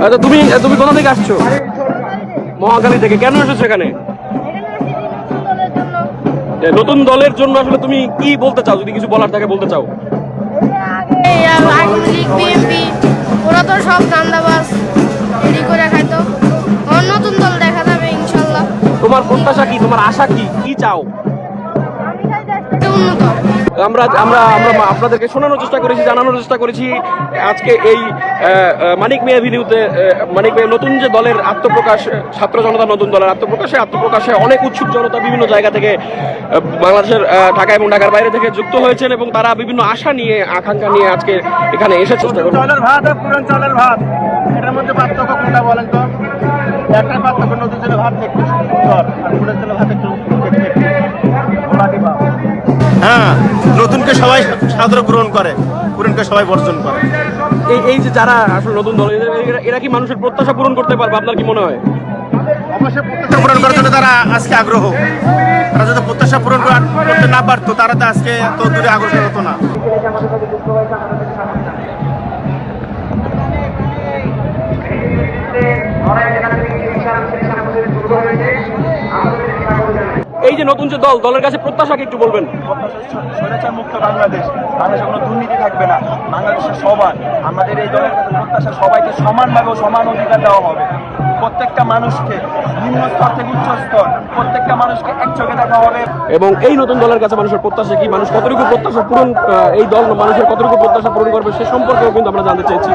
আচ্ছা, তুমি তুমি কোথা থেকে আসছো? মহাখালী থেকে। কেন এসেছো এখানে? নতুন দলের জন্য আসলে তুমি কি বলতে চাও, যদি কিছু বলার থাকে বলতে চাও? বিএনপি ওরা তো সব দান্দাবাজ রেডি করে খাইতো। নতুন দল দেখা যাবে ইনশাল্লাহ। তোমার প্রত্যাশা কি, তোমার আশা কি, কি চাও? উন্নত। আমরা আমরা আমরা আপনাদেরকে শোনানোর চেষ্টা করেছি, জানানোর চেষ্টা করেছি আজকে এই মানিক মিয়া এভিনিউতে মানিক মিয়া নতুন যে দলের আত্মপ্রকাশ, ছাত্র জনতা নতুন দলের আত্মপ্রকাশে অনেক উৎসুক জনতা বিভিন্ন জায়গা থেকে বাংলাদেশের ঢাকা এবং ঢাকার বাইরে থেকে যুক্ত হয়েছেন এবং তারা বিভিন্ন আশা নিয়ে, আকাঙ্ক্ষা নিয়ে আজকে এখানে এসে চেষ্টা করছেন। চালের ভাত আর পুরান চালের ভাত, এটার মধ্যে পার্থক্য কোনটা বলেন তো? একটাই পার্থক্য, নতুন চালের ভাত একটু সুন্দর আর পুরান চালের ভাত একটু গোলাপি ভাব। হ্যাঁ, নতুনকে সবাই সাদর গ্রহণ করে, পুরানকে সবাই বর্জন করে। এই যে যারা আসলে নতুন দল, এরা কি মানুষের প্রত্যাশা পূরণ করতে পারবে, আপনার কি মনে হয়? অবশ্যই প্রত্যাশা পূরণ করার জন্য তারা আজকে আগ্রহ। তারা যদি প্রত্যাশা পূরণ করতে না পারতো, তারা তো আজকে এত দূরে আগ্রসর হতো না। এই যে নতুন যে দলের কাছে প্রত্যাশাকে একটু বলবেন। স্বৈরাচার মুক্ত বাংলাদেশ, বাংলাদেশে কোনো দুর্নীতি থাকবে না, বাংলাদেশের সবার, আমাদের এই দলের কাছে প্রত্যাশা সবাইকে সমানভাবে ও সমান অধিকার দেওয়া হবে। প্রত্যেকটা মানুষকে নিম্ন স্তর থেকে উচ্চ স্তর, প্রত্যেকটা মানুষকে এক চোখে দেখা হবে। এবং এই নতুন দলের কাছে মানুষের প্রত্যাশা কি, মানুষ কতটুকু প্রত্যাশা পূরণ, এই দল মানুষের কতটুকু প্রত্যাশা পূরণ করবে সে সম্পর্কেও কিন্তু আমরা জানতে চেয়েছি।